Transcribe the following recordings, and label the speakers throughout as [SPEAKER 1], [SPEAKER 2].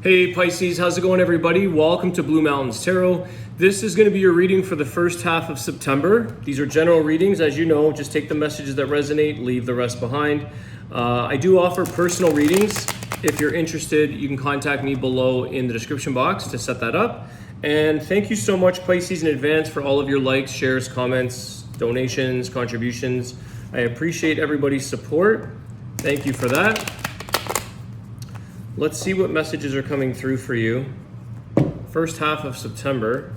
[SPEAKER 1] Hey Pisces, how's it going everybody? Welcome to Blue Mountains Tarot. This is going to be your reading for the first half of September. These are general readings, as you know. Just take the messages that resonate, leave the rest behind. I do offer personal readings. If you're interested, you can contact me below in the description box to set that up. And thank you so much, Pisces, in advance for all of your likes, shares, comments, donations, contributions. I appreciate everybody's support. Thank you for that. Let's see what messages are coming through for you. First half of September.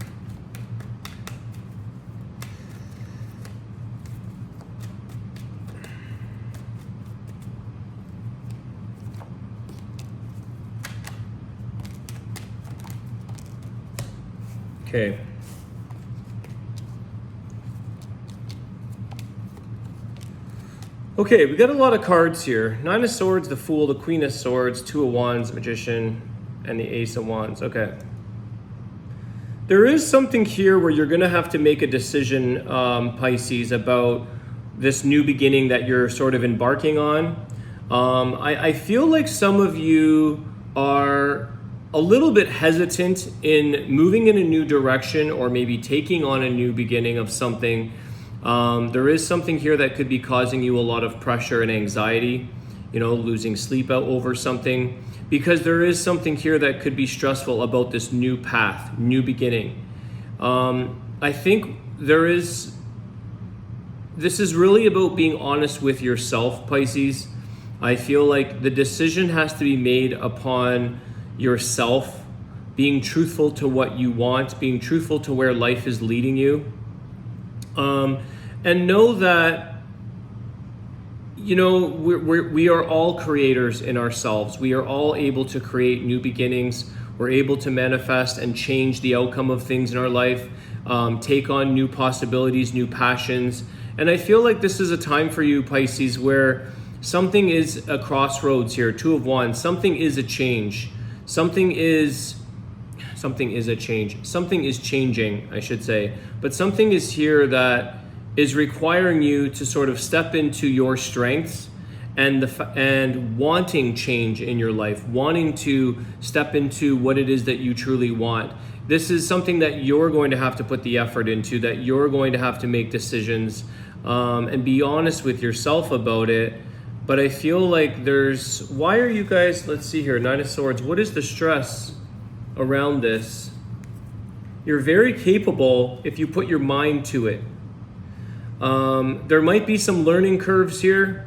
[SPEAKER 1] Okay. Okay, we got a lot of cards here. Nine of Swords, the Fool, the Queen of Swords, Two of Wands, Magician, and the Ace of Wands. Okay. There is something here where you're going to have to make a decision, Pisces, about this new beginning that you're sort of embarking on. I feel like some of you are a little bit hesitant in moving in a new direction or maybe taking on a new beginning of something. There is something here that could be causing you a lot of pressure and anxiety, losing sleep out over something, because there is something here that could be stressful about this new path, new beginning. I think this is really about being honest with yourself, Pisces. I feel like the decision has to be made upon yourself, being truthful to what you want, being truthful to where life is leading you. And know that, we are all creators in ourselves. We are all able to create new beginnings. We're able to manifest and change the outcome of things in our life, take on new possibilities, new passions. And I feel like this is a time for you, Pisces, where something is a crossroads here. Two of Wands. Something is a change. Something is a change. Something is changing, I should say. But something is here that is requiring you to sort of step into your strengths and wanting change in your life, wanting to step into what it is that you truly want. This is something that you're going to have to put the effort into, that you're going to have to make decisions and be honest with yourself about it. But I feel like why are you guys, let's see here, Nine of Swords. What is the stress around this? You're very capable if you put your mind to it. There might be some learning curves here.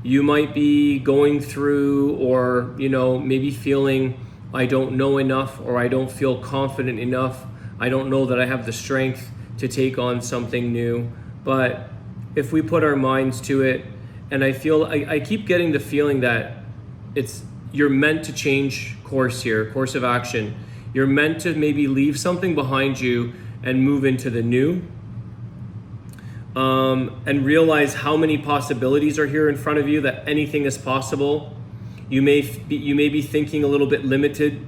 [SPEAKER 1] You might be going through or, maybe feeling I don't know enough, or I don't feel confident enough. I don't know that I have the strength to take on something new. But if we put our minds to it, and I keep getting the feeling that you're meant to change course here, course of action. You're meant to maybe leave something behind you and move into the new. And realize how many possibilities are here in front of you, that anything is possible. You may be thinking a little bit limited,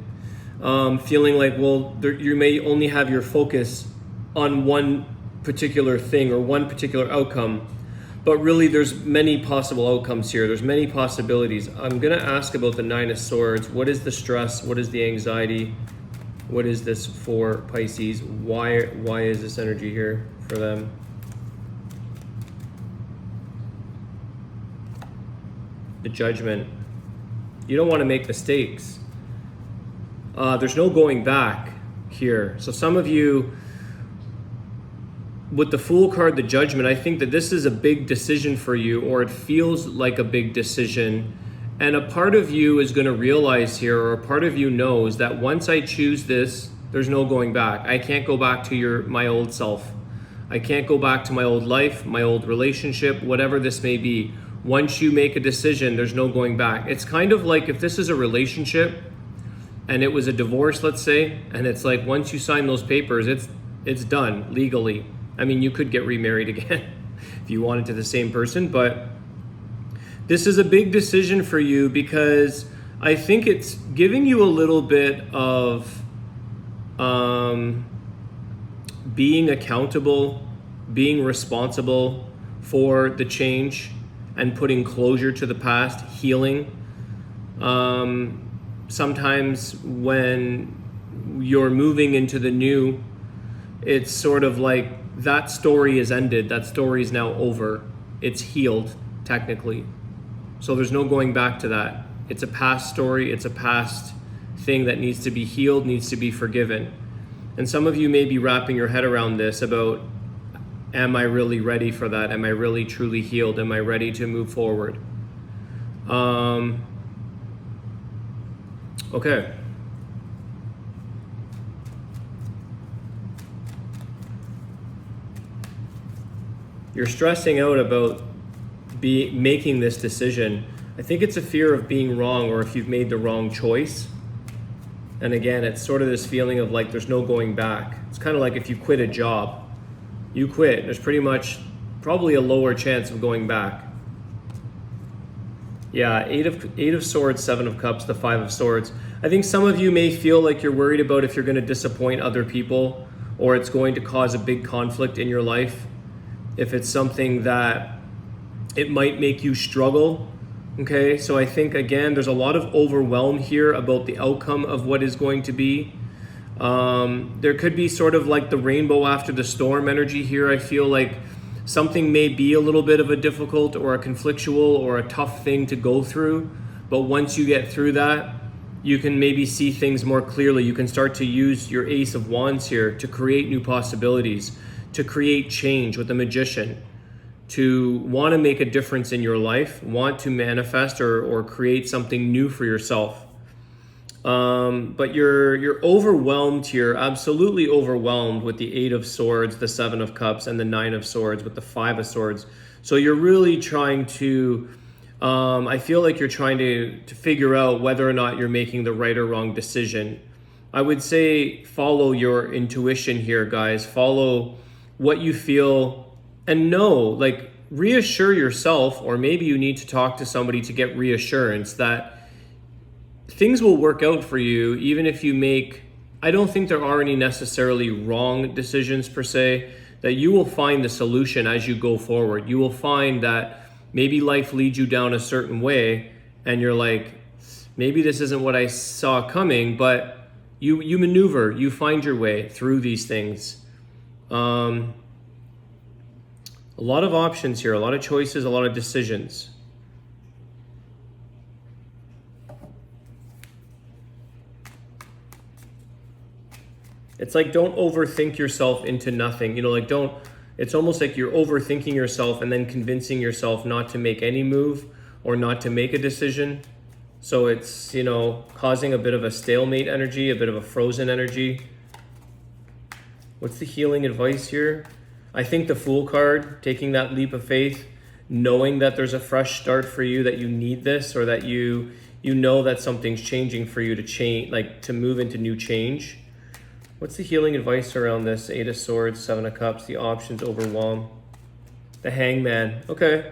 [SPEAKER 1] feeling like, you may only have your focus on one particular thing or one particular outcome. But really, there's many possible outcomes here. There's many possibilities. I'm going to ask about the Nine of Swords. What is the stress? What is the anxiety? What is this for Pisces? Why is this energy here for them? The Judgment. You don't want to make mistakes. There's no going back here. So some of you, with the Fool card, the Judgment, I think that this is a big decision for you, or it feels like a big decision. And a part of you is going to realize here, or a part of you knows that once I choose this, there's no going back. I can't go back to my old self. I can't go back to my old life, my old relationship, whatever this may be. Once you make a decision, there's no going back. It's kind of like if this is a relationship and it was a divorce, let's say, and it's like once you sign those papers, it's done legally. I mean, you could get remarried again if you wanted to the same person, but this is a big decision for you because I think it's giving you a little bit of being accountable, being responsible for the change and putting closure to the past, healing. sometimes when you're moving into the new, it's sort of like that story is ended. That story is now over. It's healed, technically. So there's no going back to that. It's a past story. It's a past thing that needs to be healed, needs to be forgiven. And some of you may be wrapping your head around this about, am I really ready for that? Am I really truly healed? Am I ready to move forward? Okay. You're stressing out about making this decision. I think it's a fear of being wrong, or if you've made the wrong choice. And again, it's sort of this feeling of like there's no going back. It's kind of like if you quit a job. You quit, there's probably a lower chance of going back. Yeah, eight of swords, 7 of cups, the 5 of swords. I think some of you may feel like you're worried about if you're going to disappoint other people, or it's going to cause a big conflict in your life. If it's something that it might make you struggle. Okay, so I think again, there's a lot of overwhelm here about the outcome of what is going to be. There could be sort of like the rainbow after the storm energy here. I feel like something may be a little bit of a difficult or a conflictual or a tough thing to go through. But once you get through that, you can maybe see things more clearly. You can start to use your Ace of Wands here to create new possibilities, to create change with the Magician, to want to make a difference in your life, want to manifest or create something new for yourself. But you're overwhelmed here, absolutely overwhelmed with the 8 of swords, the 7 of cups, and the 9 of swords with the 5 of swords. So you're really trying to, I feel like you're trying to figure out whether or not you're making the right or wrong decision. I would say follow your intuition here, guys. Follow what you feel and know, like reassure yourself, or maybe you need to talk to somebody to get reassurance that things will work out for you, even if you make, I don't think there are any necessarily wrong decisions per se, that you will find the solution as you go forward. You will find that maybe life leads you down a certain way and you're like, maybe this isn't what I saw coming, but you maneuver, you find your way through these things. A lot of options here, a lot of choices, a lot of decisions. It's like, don't overthink yourself into nothing. You know, like it's almost like you're overthinking yourself and then convincing yourself not to make any move or not to make a decision. So it's, you know, causing a bit of a stalemate energy, a bit of a frozen energy. What's the healing advice here? I think the Fool card, taking that leap of faith, knowing that there's a fresh start for you, that you need this, or that you know that something's changing for you to change, like to move into new change. What's the healing advice around this? 8 of swords, 7 of cups, the options overwhelm. The Hangman, okay.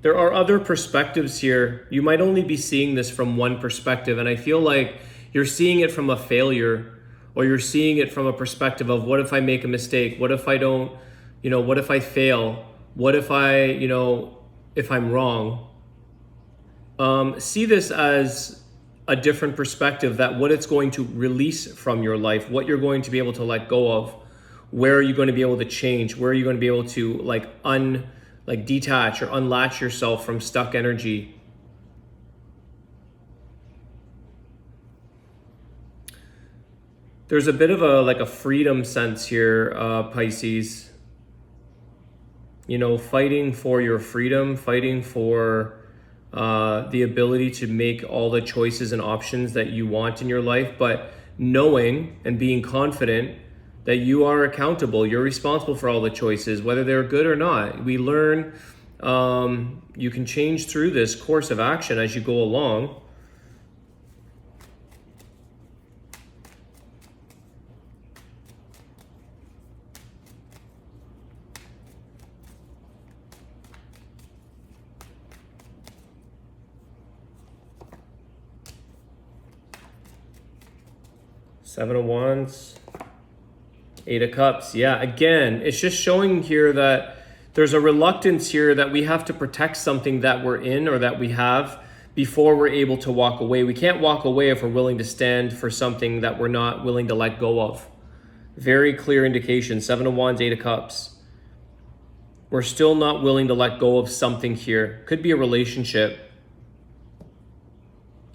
[SPEAKER 1] There are other perspectives here. You might only be seeing this from one perspective, and I feel like you're seeing it from a failure, or you're seeing it from a perspective of, what if I make a mistake? What if I don't, you know, what if I fail? What if I, you know, if I'm wrong? See this as a different perspective, that what it's going to release from your life, what you're going to be able to let go of, where are you going to be able to change? Where are you going to be able to like detach or unlatch yourself from stuck energy? There's a bit of a freedom sense here, Pisces. You know, fighting for your freedom, fighting for the ability to make all the choices and options that you want in your life, but knowing and being confident that you are accountable, you're responsible for all the choices, whether they're good or not. We learn, you can change through this course of action as you go along. Seven of Wands, 8 of Cups. Yeah, again, it's just showing here that there's a reluctance here that we have to protect something that we're in or that we have before we're able to walk away. We can't walk away if we're willing to stand for something that we're not willing to let go of. Very clear indication. 7 of Wands, 8 of Cups. We're still not willing to let go of something here. Could be a relationship.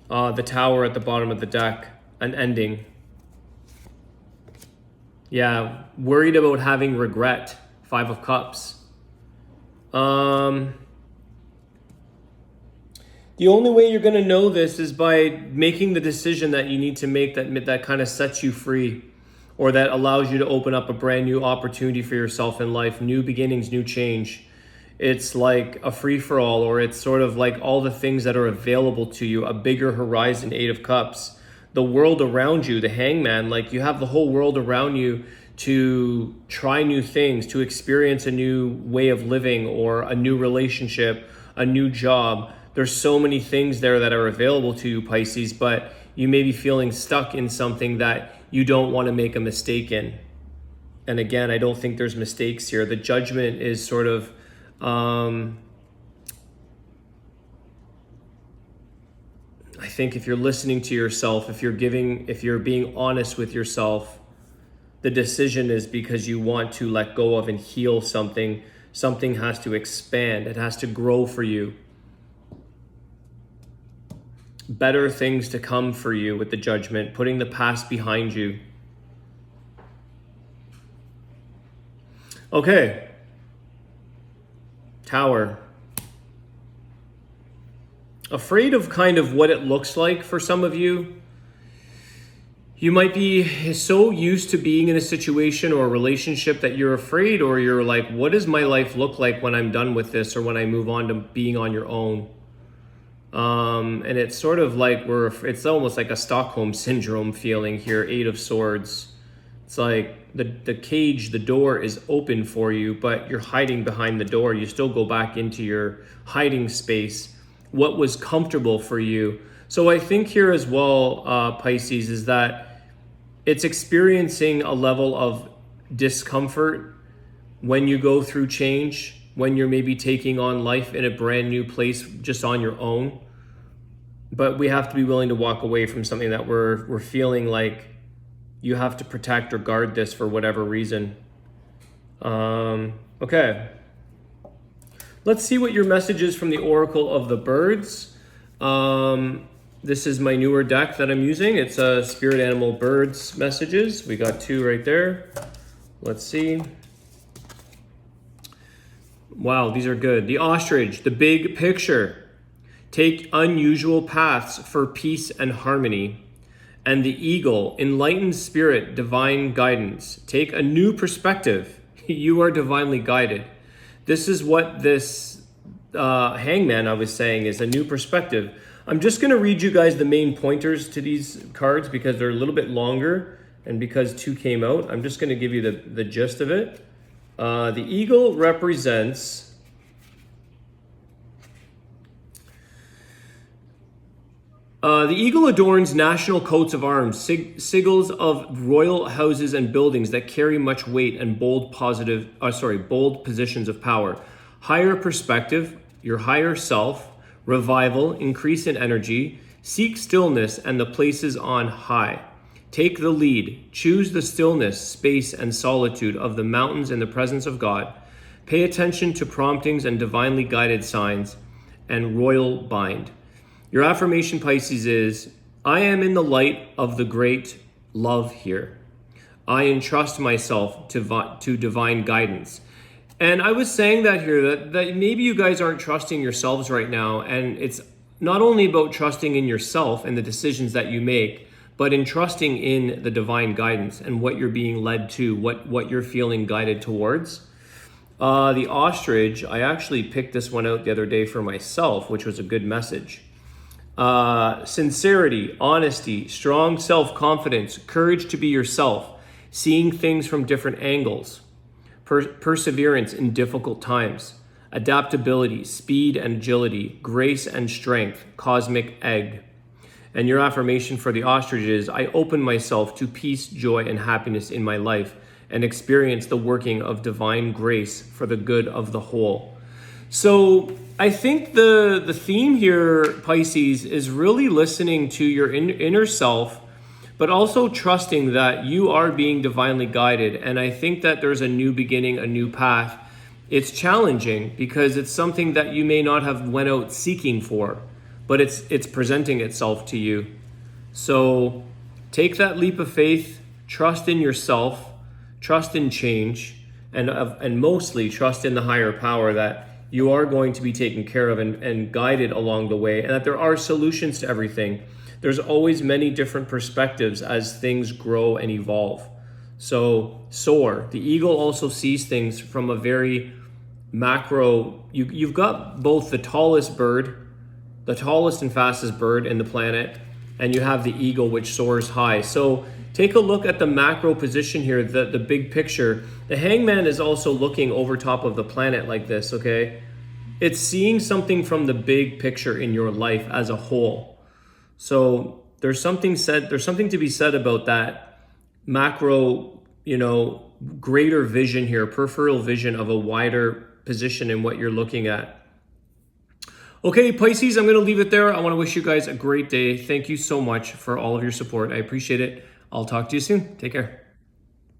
[SPEAKER 1] The Tower at the bottom of the deck. An ending. Yeah, worried about having regret. 5 of Cups. The only way you're going to know this is by making the decision that you need to make that kind of sets you free, or that allows you to open up a brand new opportunity for yourself in life, new beginnings, new change. It's like a free-for-all, or it's sort of like all the things that are available to you, a bigger horizon, 8 of Cups. The world around you, the Hangman, like you have the whole world around you to try new things, to experience a new way of living or a new relationship, a new job. There's so many things there that are available to you, Pisces, but you may be feeling stuck in something that you don't want to make a mistake in. And again, I don't think there's mistakes here. The Judgment is sort of, I think if you're listening to yourself, if you're being honest with yourself, the decision is because you want to let go of and heal something. Something has to expand. It has to grow for you. Better things to come for you with the Judgment, putting the past behind you. Okay. Tower. Afraid of kind of what it looks like for some of you. You might be so used to being in a situation or a relationship that you're afraid, or you're like, what does my life look like when I'm done with this, or when I move on to being on your own? And it's sort of like it's almost like a Stockholm Syndrome feeling here, 8 of Swords. It's like the cage, the door is open for you, but you're hiding behind the door. You still go back into your hiding space, what was comfortable for you. So I think here as well, Pisces, is that it's experiencing a level of discomfort when you go through change, when you're maybe taking on life in a brand new place just on your own. But we have to be willing to walk away from something that we're feeling like you have to protect or guard this for whatever reason. Okay. Let's see what your message is from the Oracle of the Birds. This is my newer deck that I'm using. It's a Spirit Animal Birds messages. We got 2 right there. Let's see. Wow, these are good. The Ostrich, the big picture. Take unusual paths for peace and harmony. And the Eagle, enlightened spirit, divine guidance. Take a new perspective. You are divinely guided. This is what this Hangman I was saying is, a new perspective. I'm just going to read you guys the main pointers to these cards because they're a little bit longer, and because 2 came out, I'm just going to give you the gist of it. The Eagle represents the eagle adorns national coats of arms, sigils of royal houses and buildings that carry much weight and bold positions of power. Higher perspective, your higher self, revival, increase in energy, seek stillness and the places on high. Take the lead, choose the stillness, space, and solitude of the mountains in the presence of God. Pay attention to promptings and divinely guided signs, and royal bind. Your affirmation, Pisces, is, I am in the light of the great love here. I entrust myself to divine guidance. And I was saying that here, that maybe you guys aren't trusting yourselves right now. And it's not only about trusting in yourself and the decisions that you make, but in trusting in the divine guidance and what you're being led to, what you're feeling guided towards. The Ostrich, I actually picked this one out the other day for myself, which was a good message. Sincerity, honesty, strong self-confidence, courage to be yourself, seeing things from different angles, perseverance in difficult times, adaptability, speed and agility, grace and strength, cosmic egg. And your affirmation for the Ostrich is, I open myself to peace, joy, and happiness in my life and experience the working of divine grace for the good of the whole. So I think the theme here, Pisces, is really listening to your inner self, but also trusting that you are being divinely guided. And I think that there's a new beginning, a new path. It's challenging because it's something that you may not have went out seeking for, but it's presenting itself to you. So take that leap of faith, trust in yourself, trust in change, and mostly trust in the higher power that you are going to be taken care of and guided along the way, and that there are solutions to everything. There's always many different perspectives as things grow and evolve. So soar. The eagle also sees things from a very macro. You've got both the tallest and fastest bird in the planet, and you have the eagle, which soars high. So take a look at the macro position here, the big picture. The hangman is also looking over top of the planet like this, okay? It's seeing something from the big picture in your life as a whole. So there's something to be said about that macro, greater vision here, peripheral vision of a wider position in what you're looking at. Okay, Pisces, I'm going to leave it there. I want to wish you guys a great day. Thank you so much for all of your support. I appreciate it. I'll talk to you soon. Take care.